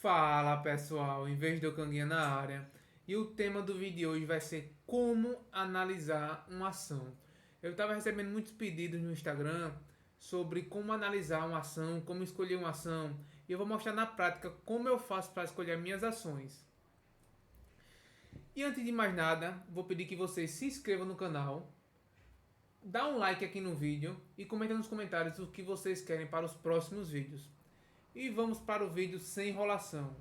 Fala pessoal, em vez de eu canguinha na área. E o tema do vídeo de hoje vai ser como analisar uma ação. Eu estava recebendo muitos pedidos no Instagram sobre como analisar uma ação, como escolher uma ação. E eu vou mostrar na prática como eu faço para escolher minhas ações. E antes de mais nada, vou pedir que vocês se inscrevam no canal, dá um like aqui no vídeo e comenta nos comentários o que vocês querem para os próximos vídeos. E vamos para o vídeo sem enrolação.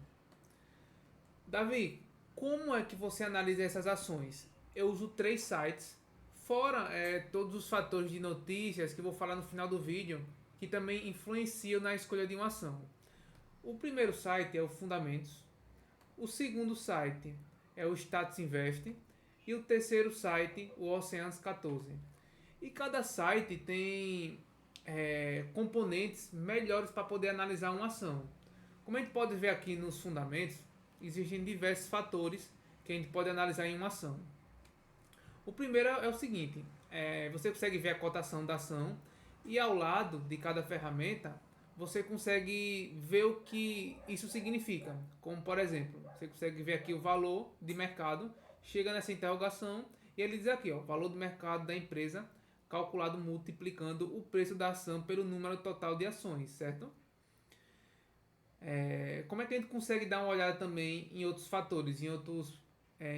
Davi, como é que você analisa essas ações? Eu uso três sites, fora todos os fatores de notícias que eu vou falar no final do vídeo, que também influenciam na escolha de uma ação. O primeiro site é o Fundamentos, o segundo site é o Status Invest e o terceiro site, o Oceanos 14. E cada site tem componentes melhores para poder analisar uma ação. Como a gente pode ver aqui nos fundamentos, existem diversos fatores que a gente pode analisar em uma ação. O primeiro é o seguinte: você consegue ver a cotação da ação e ao lado de cada ferramenta você consegue ver o que isso significa. Como por exemplo, você consegue ver aqui o valor de mercado, chega nessa interrogação e ele diz aqui, ó, valor do mercado da empresa calculado multiplicando o preço da ação pelo número total de ações, certo? Como é que a gente consegue dar uma olhada também em outros fatores, em outros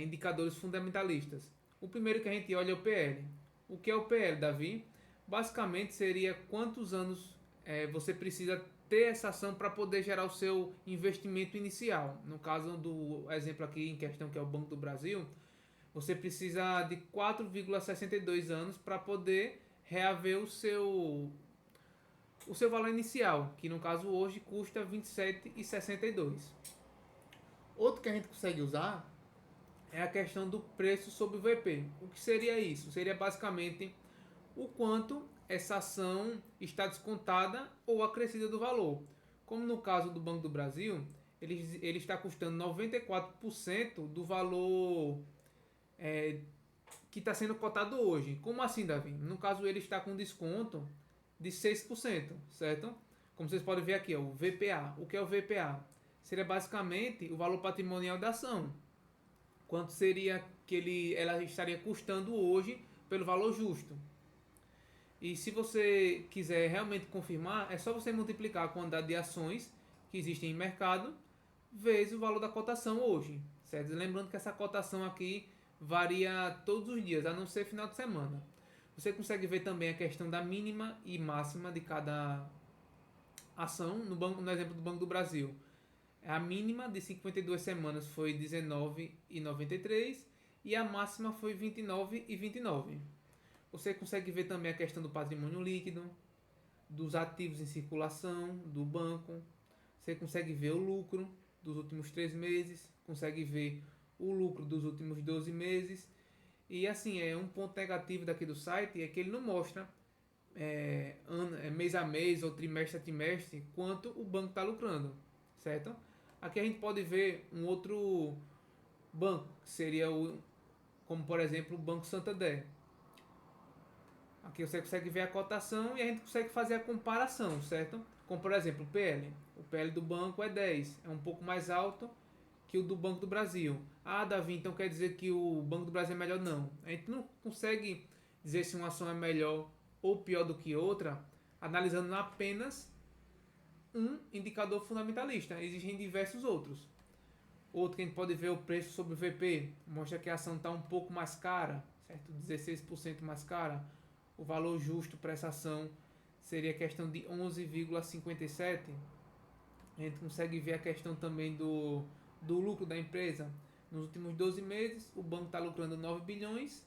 indicadores fundamentalistas? O primeiro que a gente olha é o PL. O que é o PL, Davi? Basicamente seria quantos anos você precisa ter essa ação para poder gerar o seu investimento inicial. No caso do exemplo aqui em questão, que é o Banco do Brasil, você precisa de 4,62 anos para poder reaver o seu valor inicial, que no caso hoje custa R$ 27,62. Outro que a gente consegue usar é a questão do preço sobre o VP. O que seria isso? Seria basicamente o quanto essa ação está descontada ou acrescida do valor. Como no caso do Banco do Brasil, ele está custando 94% do valor que está sendo cotado hoje. Como assim, Davi? No caso, ele está com desconto de 6%, certo? Como vocês podem ver aqui, ó, o VPA. O que é o VPA? Seria basicamente o valor patrimonial da ação. Quanto seria que ela estaria custando hoje pelo valor justo. E se você quiser realmente confirmar, é só você multiplicar a quantidade de ações que existem em mercado vezes o valor da cotação hoje, certo? Lembrando que essa cotação aqui varia todos os dias, a não ser final de semana. Você consegue ver também a questão da mínima e máxima de cada ação no exemplo do Banco do Brasil. A mínima de 52 semanas foi 19,93 e a máxima foi 29,29. Você consegue ver também a questão do patrimônio líquido, dos ativos em circulação do banco. Você consegue ver o lucro dos últimos 3 meses, consegue ver o lucro dos últimos 12 meses. E assim, um ponto negativo daqui do site é que ele não mostra mês a mês ou trimestre a trimestre quanto o banco está lucrando, certo? Aqui a gente pode ver um outro banco, que seria como por exemplo o Banco Santander. Aqui você consegue ver a cotação e a gente consegue fazer a comparação, certo? Como por exemplo o PL. O PL do banco é 10, é um pouco mais alto que o do Banco do Brasil. Ah, Davi, então quer dizer que o Banco do Brasil é melhor? Não. A gente não consegue dizer se uma ação é melhor ou pior do que outra analisando apenas um indicador fundamentalista. Existem diversos outros. Outro que a gente pode ver é o preço sobre o VP. Mostra que a ação está um pouco mais cara, certo? 16% mais cara. O valor justo para essa ação seria a questão de 11,57. A gente consegue ver a questão também do lucro da empresa. Nos últimos 12 meses, o banco está lucrando 9 bilhões,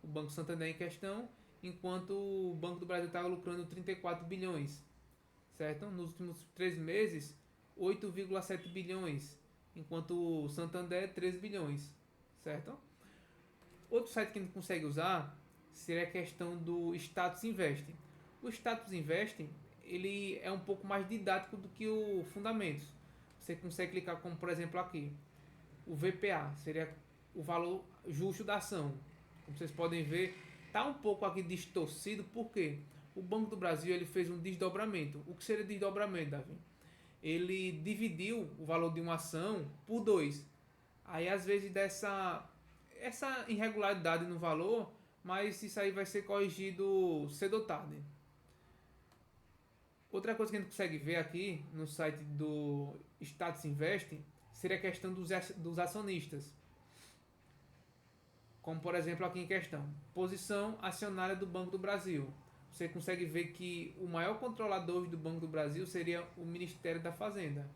o Banco Santander em questão, enquanto o Banco do Brasil está lucrando 34 bilhões, certo? Nos últimos 3 meses, 8,7 bilhões, enquanto o Santander 13 bilhões, certo? Outro site que a gente consegue usar seria a questão do Status Invest. O Status Invest ele é um pouco mais didático do que o Fundamentos. Você consegue clicar como por exemplo aqui, o VPA seria o valor justo da ação. Como vocês podem ver, está um pouco aqui distorcido porque o Banco do Brasil ele fez um desdobramento. O que seria desdobramento, Davi? ele dividiu o valor de uma ação por 2. Aí às vezes dá essa irregularidade no valor, mas isso aí vai ser corrigido cedo ou tarde. Outra coisa que a gente consegue ver aqui no site do Status Invest seria a questão dos acionistas. Como por exemplo aqui em questão, posição acionária do Banco do Brasil. Você consegue ver que o maior controlador do Banco do Brasil seria o Ministério da Fazenda.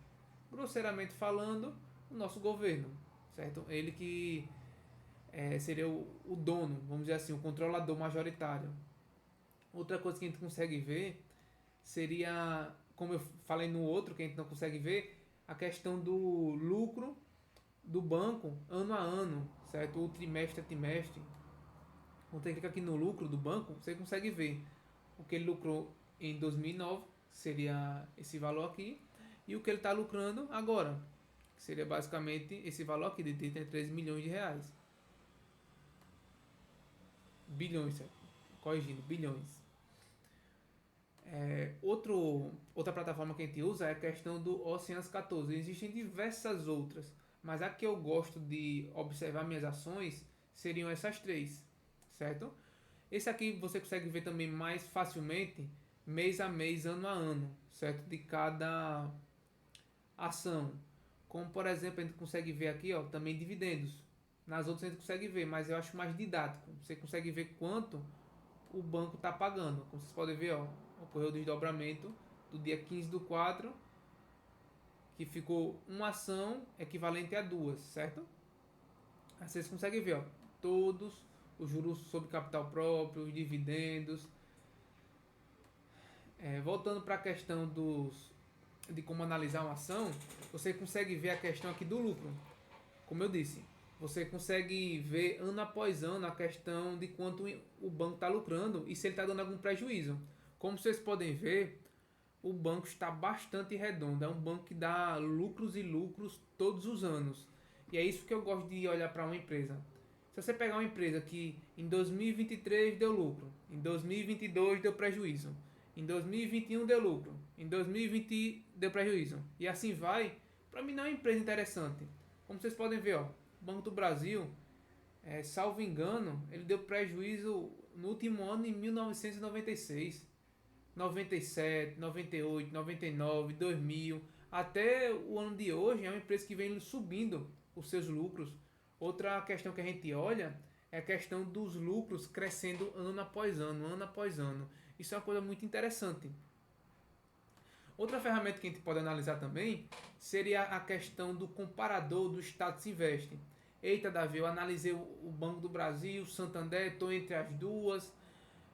Grosseiramente falando, o nosso governo, certo? Ele que seria o dono, vamos dizer assim, o controlador majoritário. Outra coisa que a gente consegue ver seria, como eu falei no outro, que a gente não consegue ver, a questão do lucro do banco ano a ano, certo? Ou trimestre a trimestre. Quando você clica aqui no lucro do banco, você consegue ver o que ele lucrou em 2009, seria esse valor aqui, e o que ele está lucrando agora, que seria basicamente esse valor aqui de 33 milhões de reais. Bilhões, certo? Corrigindo, bilhões. Outra plataforma que a gente usa é a questão do Oceans 14. Existem diversas outras, mas a que eu gosto de observar minhas ações seriam essas três, certo? Esse aqui você consegue ver também mais facilmente mês a mês, ano a ano, certo? De cada ação. Como por exemplo, a gente consegue ver aqui, ó, também dividendos. Nas outras a gente consegue ver, mas eu acho mais didático. Você consegue ver quanto o banco está pagando. Como vocês podem ver, ó, ocorreu o desdobramento do dia 15/4, que ficou uma ação equivalente a duas, certo? Aí vocês conseguem ver, ó, todos os juros sobre capital próprio, os dividendos. Voltando para a questão de como analisar uma ação, você consegue ver a questão aqui do lucro. Como eu disse, você consegue ver ano após ano a questão de quanto o banco está lucrando e se ele está dando algum prejuízo. Como vocês podem ver, o banco está bastante redondo. É um banco que dá lucros e lucros todos os anos. E é isso que eu gosto de olhar para uma empresa. Se você pegar uma empresa que em 2023 deu lucro, em 2022 deu prejuízo, em 2021 deu lucro, em 2020 deu prejuízo, e assim vai, para mim não é uma empresa interessante. Como vocês podem ver, ó, o Banco do Brasil, salvo engano, ele deu prejuízo no último ano em 1996, 97, 98, 99, 2000, até o ano de hoje é uma empresa que vem subindo os seus lucros. Outra questão que a gente olha é a questão dos lucros crescendo ano após ano, ano após ano. Isso é uma coisa muito interessante. Outra ferramenta que a gente pode analisar também seria a questão do comparador do Status Invest. Eita, Davi, eu analisei o Banco do Brasil, o Santander, estou entre as duas.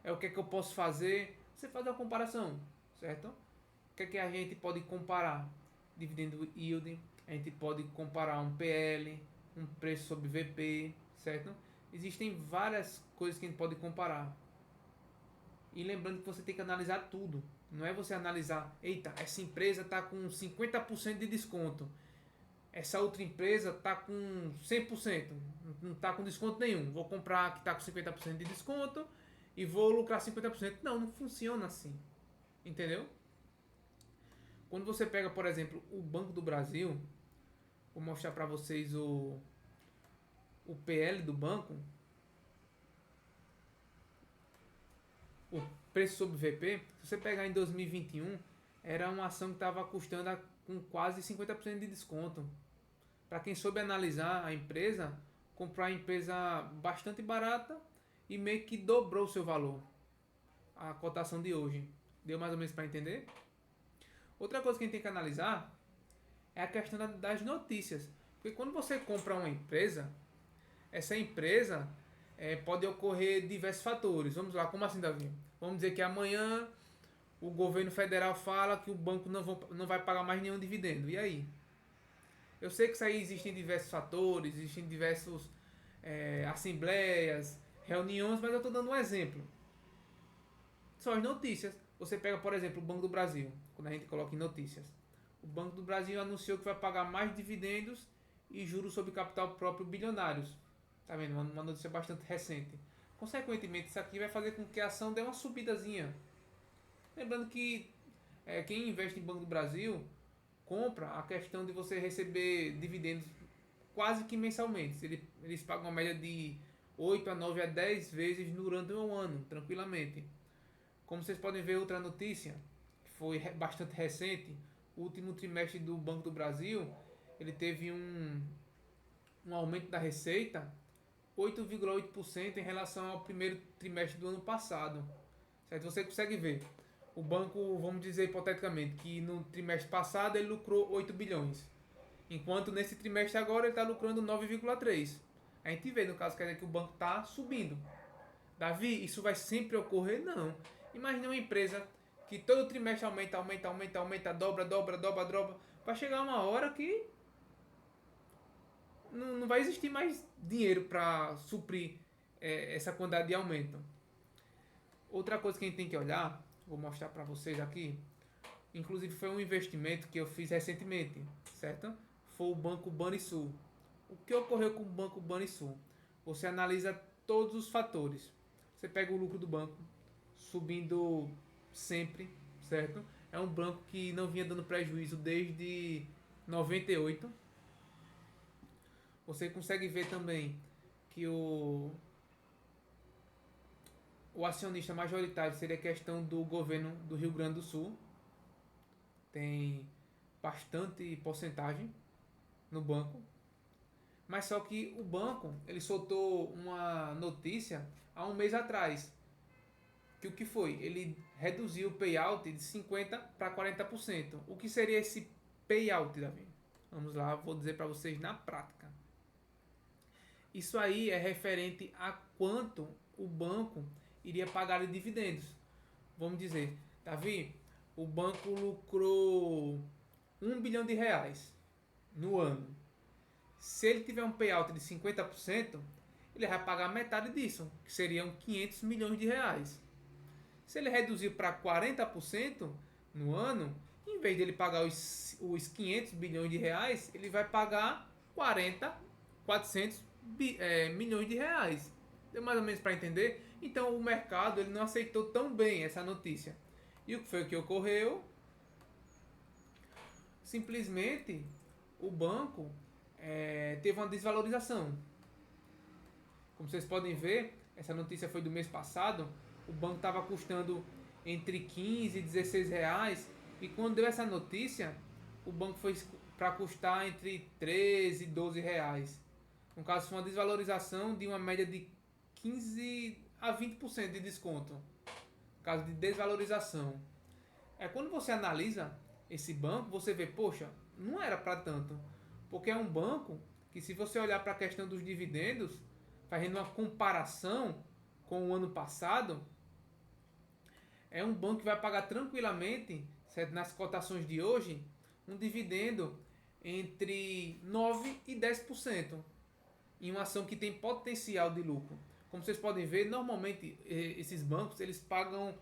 O que é que eu posso fazer? Você faz uma comparação, certo? O que é que a gente pode comparar? Dividendo yield, a gente pode comparar um PL, um preço sobre VP, certo? Existem várias coisas que a gente pode comparar. E lembrando que você tem que analisar tudo. Não é você analisar, eita, essa empresa está com 50% de desconto. Essa outra empresa está com 100%. Não está com desconto nenhum. Vou comprar a que está com 50% de desconto e vou lucrar 50%. Não, não funciona assim. Entendeu? Quando você pega, por exemplo, o Banco do Brasil, vou mostrar para vocês o PL do banco, o preço sobre VP. Se você pegar em 2021, era uma ação que estava custando com quase 50% de desconto. Para quem soube analisar a empresa, comprar a empresa bastante barata e meio que dobrou o seu valor. A cotação de hoje. Deu mais ou menos para entender? Outra coisa que a gente tem que analisar é a questão das notícias. Porque quando você compra uma empresa, essa empresa pode ocorrer diversos fatores. Vamos lá, como assim, Davi? Vamos dizer que amanhã o governo federal fala que o banco não vai pagar mais nenhum dividendo. E aí? Eu sei que isso aí existem diversos fatores, existem diversos assembleias, reuniões, mas eu estou dando um exemplo. São as notícias. Você pega, por exemplo, o Banco do Brasil, quando a gente coloca em notícias. O Banco do Brasil anunciou que vai pagar mais dividendos e juros sobre capital próprio bilionários. Tá vendo? Uma notícia bastante recente. Consequentemente, isso aqui vai fazer com que a ação dê uma subidazinha. Lembrando que quem investe em Banco do Brasil compra a questão de você receber dividendos quase que mensalmente. Eles pagam uma média de 8 a 9 a 10 vezes durante um ano, tranquilamente. Como vocês podem ver, outra notícia, que foi bastante recente, o último trimestre do Banco do Brasil, ele teve um aumento da receita 8,8% em relação ao primeiro trimestre do ano passado. Certo? Você consegue ver. O banco, vamos dizer hipoteticamente, que no trimestre passado ele lucrou 8 bilhões. Enquanto nesse trimestre agora ele está lucrando 9,3. A gente vê, no caso, quer dizer que o banco está subindo. Davi, isso vai sempre ocorrer? Não. Imagine uma empresa que todo trimestre aumenta, dobra. Vai chegar uma hora que não vai existir mais dinheiro para suprir essa quantidade de aumento. Outra coisa que a gente tem que olhar, vou mostrar para vocês aqui, inclusive foi um investimento que eu fiz recentemente, certo? Foi o Banco Banrisul. O que ocorreu com o Banco Banrisul? Você analisa todos os fatores. Você pega o lucro do banco, subindo sempre, certo? É um banco que não vinha dando prejuízo desde 98. Você consegue ver também que o acionista majoritário seria a questão do governo do Rio Grande do Sul. Tem bastante porcentagem no banco. Mas só que o banco, ele soltou uma notícia há um mês atrás. Que o que foi? Ele reduziu o payout de 50% para 40%. O que seria esse payout, Davi? Vamos lá, vou dizer para vocês na prática. Isso aí é referente a quanto o banco iria pagar de dividendos. Vamos dizer, Davi, o banco lucrou 1 bilhão de reais no ano. Se ele tiver um payout de 50%, ele vai pagar metade disso, que seriam 500 milhões de reais. Se ele reduzir para 40% no ano, em vez de ele pagar os 500 bilhões de reais, ele vai pagar 400 milhões de reais. Deu mais ou menos para entender? Então o mercado ele não aceitou tão bem essa notícia. E o que foi o que ocorreu? Simplesmente o banco teve uma desvalorização. Como vocês podem ver, essa notícia foi do mês passado. O banco estava custando entre 15 e 16 reais. E quando deu essa notícia, o banco foi para custar entre 13 e 12 reais. No caso, foi uma desvalorização de uma média de 15 a 20% de desconto. No caso de desvalorização. Quando você analisa esse banco, você vê, poxa, não era para tanto. Porque é um banco que, se você olhar para a questão dos dividendos, fazendo uma comparação com o ano passado, é um banco que vai pagar tranquilamente, certo, nas cotações de hoje, um dividendo entre 9% e 10%. Em uma ação que tem potencial de lucro. Como vocês podem ver, normalmente esses bancos eles pagam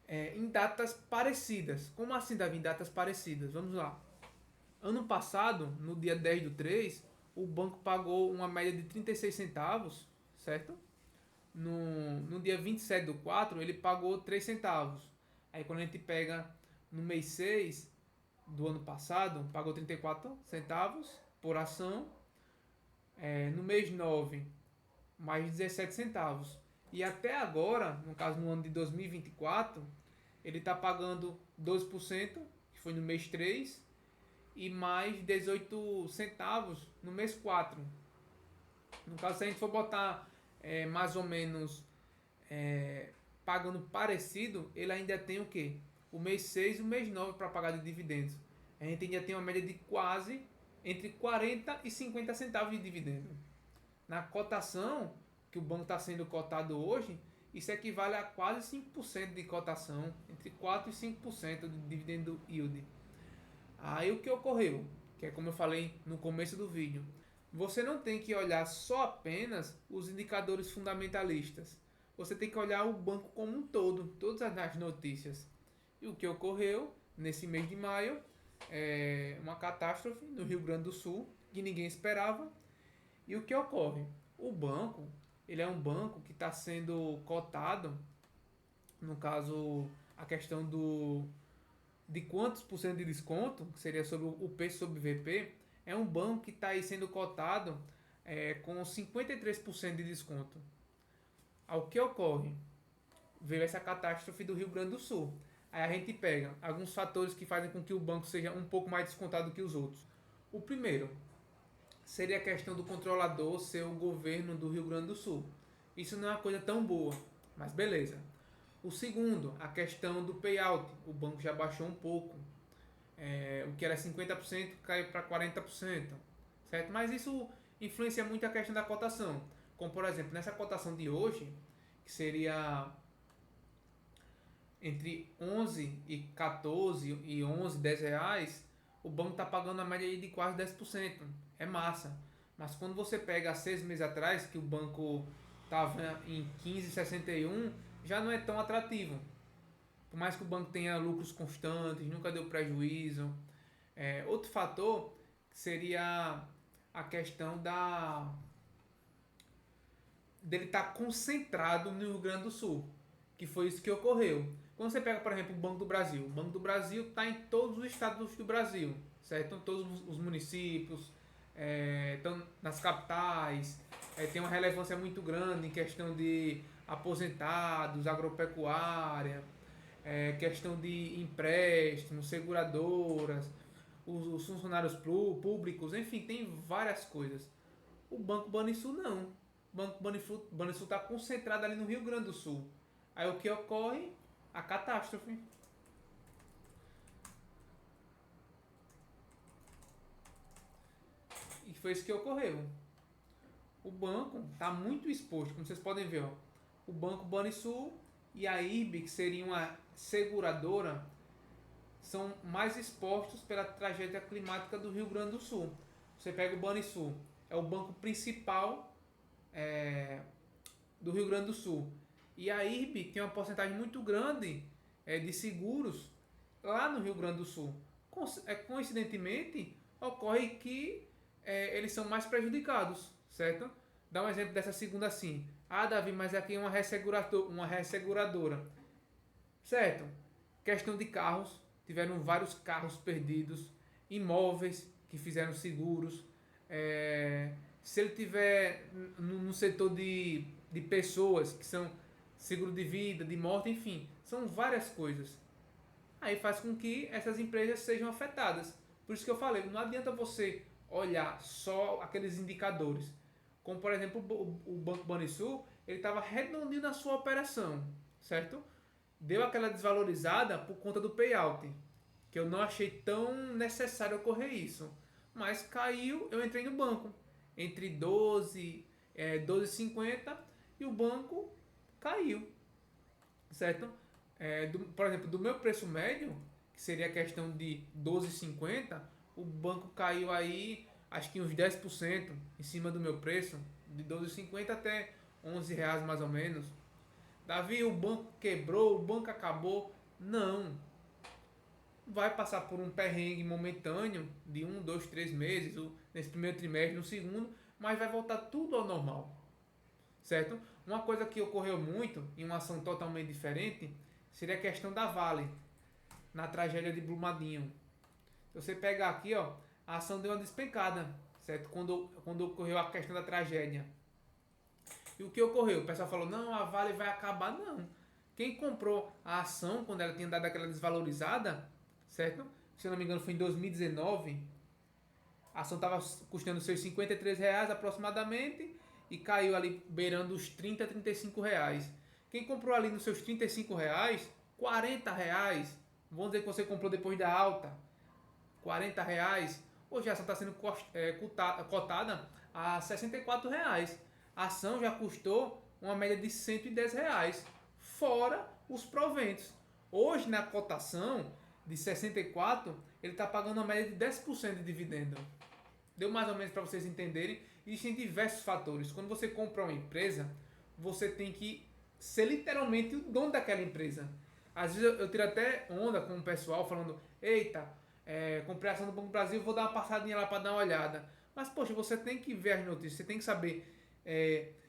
em datas parecidas. Como assim, Davi, em datas parecidas? Vamos lá. Ano passado, no dia 10/3, o banco pagou uma média de 36 centavos, certo? No dia 27/4, ele pagou 3 centavos. Aí quando a gente pega no mês 6 do ano passado, pagou 34 centavos por ação. No mês 9, mais 17 centavos. E até agora, no caso no ano de 2024, ele está pagando 12%, que foi no mês 3, e mais 18 centavos no mês 4. No caso, se a gente for botar mais ou menos pagando parecido, ele ainda tem o quê? O mês 6 e o mês 9 para pagar de dividendos. A gente ainda tem uma média de quase entre 40 e 50 centavos de dividendo. Na cotação que o banco está sendo cotado hoje, isso equivale a quase 5% de cotação, entre 4 e 5% de dividendo yield. Aí o que ocorreu? Que é como eu falei no começo do vídeo. Você não tem que olhar só apenas os indicadores fundamentalistas. Você tem que olhar o banco como um todo, todas as notícias. E o que ocorreu nesse mês de maio uma catástrofe no Rio Grande do Sul que ninguém esperava. E o que ocorre? O banco, ele é um banco que está sendo cotado, no caso a questão de quantos por cento de desconto, que seria sobre o P sobre VP, é um banco que está aí sendo cotado com 53% de desconto. Ao que ocorre? Veio essa catástrofe do Rio Grande do Sul. Aí a gente pega alguns fatores que fazem com que o banco seja um pouco mais descontado que os outros. O primeiro seria a questão do controlador ser o governo do Rio Grande do Sul. Isso não é uma coisa tão boa, mas beleza. O segundo, a questão do payout. O banco já baixou um pouco. O que era 50% caiu para 40%. Certo? Mas isso influencia muito a questão da cotação. Como, por exemplo, nessa cotação de hoje, que seria entre 11 e 14 e 11, 10 reais, o banco está pagando a média de quase 10%. É massa. Mas quando você pega há 6 meses atrás, que o banco estava em 15,61, já não é tão atrativo. Por mais que o banco tenha lucros constantes, nunca deu prejuízo. Outro fator seria a questão dele estar concentrado no Rio Grande do Sul, que foi isso que ocorreu. Quando você pega, por exemplo, o Banco do Brasil está em todos os estados do Brasil, certo? Em todos os municípios, estão nas capitais, tem uma relevância muito grande em questão de aposentados, agropecuária, questão de empréstimos, seguradoras, os funcionários públicos, enfim, tem várias coisas. O Banco Banrisul não. O Banco Banrisul está concentrado ali no Rio Grande do Sul. Aí o que ocorre? A catástrofe. E foi isso que ocorreu. O banco está muito exposto, como vocês podem ver. Ó. O Banco Banrisul e a IRB, que seria uma seguradora, são mais expostos pela tragédia climática do Rio Grande do Sul. Você pega o Banrisul, é o banco principal do Rio Grande do Sul. E a IRB tem uma porcentagem muito grande de seguros lá no Rio Grande do Sul. Coincidentemente, ocorre que eles são mais prejudicados, certo? Dá um exemplo dessa segunda assim. Ah, Davi, mas aqui é uma resseguradora. Certo? Questão de carros. Tiveram vários carros perdidos. Imóveis que fizeram seguros. Se ele tiver no setor de pessoas, que são seguro de vida, de morte, enfim. São várias coisas. Aí faz com que essas empresas sejam afetadas. Por isso que eu falei, não adianta você olhar só aqueles indicadores. Como, por exemplo, o Banco Banrisul, ele estava redondinho na sua operação, certo? Deu aquela desvalorizada por conta do payout, que eu não achei tão necessário ocorrer isso. Mas caiu, eu entrei no banco. Entre 12, 12,50 e o banco caiu, certo? Por exemplo, do meu preço médio, que seria a questão de 12,50, o banco caiu aí, acho que uns 10% em cima do meu preço, de 12,50 até 11 reais mais ou menos. Davi, o banco quebrou, o banco acabou. Não. Vai passar por um perrengue momentâneo de 1, 2, 3 meses, nesse primeiro trimestre, no segundo, mas vai voltar tudo ao normal. Certo? Uma coisa que ocorreu muito, em uma ação totalmente diferente, seria a questão da Vale, na tragédia de Brumadinho. Se você pegar aqui, ó, a ação deu uma despencada, certo? Quando ocorreu a questão da tragédia. E o que ocorreu? O pessoal falou, não, a Vale vai acabar. Não. Quem comprou a ação, quando ela tinha dado aquela desvalorizada, certo? Se eu não me engano, foi em 2019. A ação estava custando seus R$ 53 aproximadamente e caiu ali beirando os 30, R$ 35. Quem comprou ali nos seus R$ 35, R$ 40, vamos dizer que você comprou depois da alta, R$ 40, hoje a ação está sendo cotada a R$ 64. A ação já custou uma média de R$ 110, fora os proventos. Hoje, na cotação de 64, ele está pagando uma média de 10% de dividendo. Deu mais ou menos para vocês entenderem. Existem diversos fatores. Quando você compra uma empresa, você tem que ser literalmente o dono daquela empresa. Às vezes eu tiro até onda com o pessoal falando, eita, comprei a ação do Banco do Brasil, vou dar uma passadinha lá para dar uma olhada. Mas, poxa, você tem que ver as notícias, você tem que saber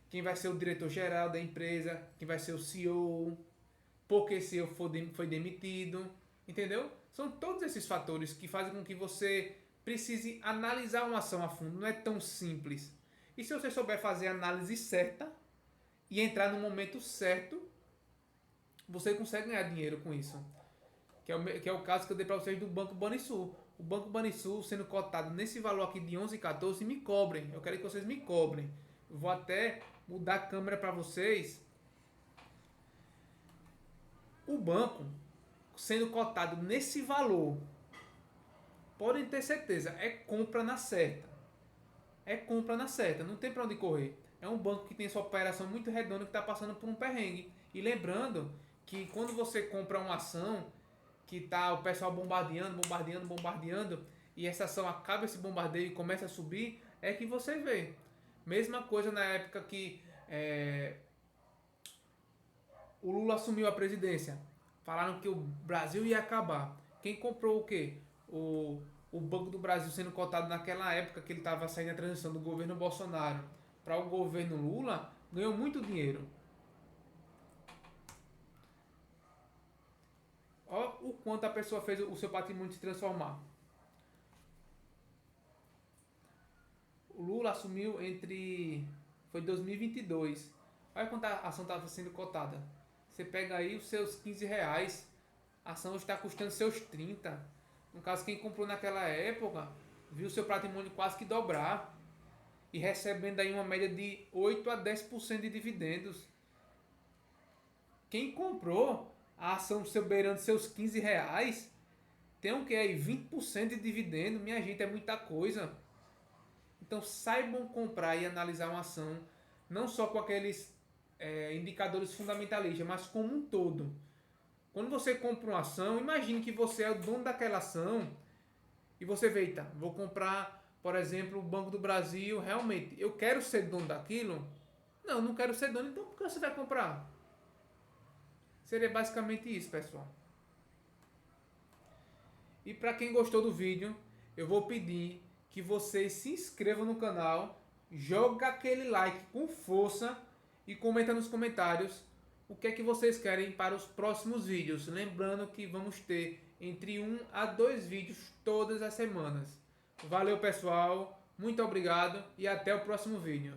quem vai ser o diretor-geral da empresa, quem vai ser o CEO, por que o CEO foi demitido, entendeu? São todos esses fatores que fazem com que você precise analisar uma ação a fundo. Não é tão simples. E se você souber fazer a análise certa e entrar no momento certo, você consegue ganhar dinheiro com isso. Que é o caso que eu dei para vocês do Banco Banrisul. O Banco Banrisul sendo cotado nesse valor aqui de 11,14, me cobrem. Eu quero que vocês me cobrem. Eu vou até mudar a câmera para vocês. O banco sendo cotado nesse valor, podem ter certeza, é compra na certa. É compra na certa, não tem para onde correr. É um banco que tem sua operação muito redonda, que está passando por um perrengue. E lembrando que quando você compra uma ação, que tá o pessoal bombardeando, e essa ação acaba esse bombardeio e começa a subir, é que você vê. Mesma coisa na época que o Lula assumiu a presidência. Falaram que o Brasil ia acabar. Quem comprou o quê? O Banco do Brasil sendo cotado naquela época que ele estava saindo a transição do governo Bolsonaro para o governo Lula, ganhou muito dinheiro. Olha o quanto a pessoa fez o seu patrimônio se transformar. O Lula assumiu foi 2022. Olha quanto a ação estava sendo cotada. Você pega aí os seus R$ 15, a ação está custando seus 30. No caso, quem comprou naquela época, viu seu patrimônio quase que dobrar. E recebendo aí uma média de 8 a 10% de dividendos. Quem comprou a ação beirando seus R$ 15, tem o que aí? 20% de dividendo. Minha gente, é muita coisa. Então saibam comprar e analisar uma ação, não só com aqueles indicadores fundamentalistas, mas como um todo. Quando você compra uma ação, imagine que você é o dono daquela ação e você vê, eita, vou comprar, por exemplo, o Banco do Brasil, realmente, eu quero ser dono daquilo? Não, não quero ser dono, então por que você vai comprar? Seria basicamente isso, pessoal. E para quem gostou do vídeo, eu vou pedir que vocês se inscrevam no canal, joga aquele like com força e comenta nos comentários o que é que vocês querem para os próximos vídeos. Lembrando que vamos ter entre 1 a 2 vídeos todas as semanas. Valeu, pessoal, muito obrigado e até o próximo vídeo.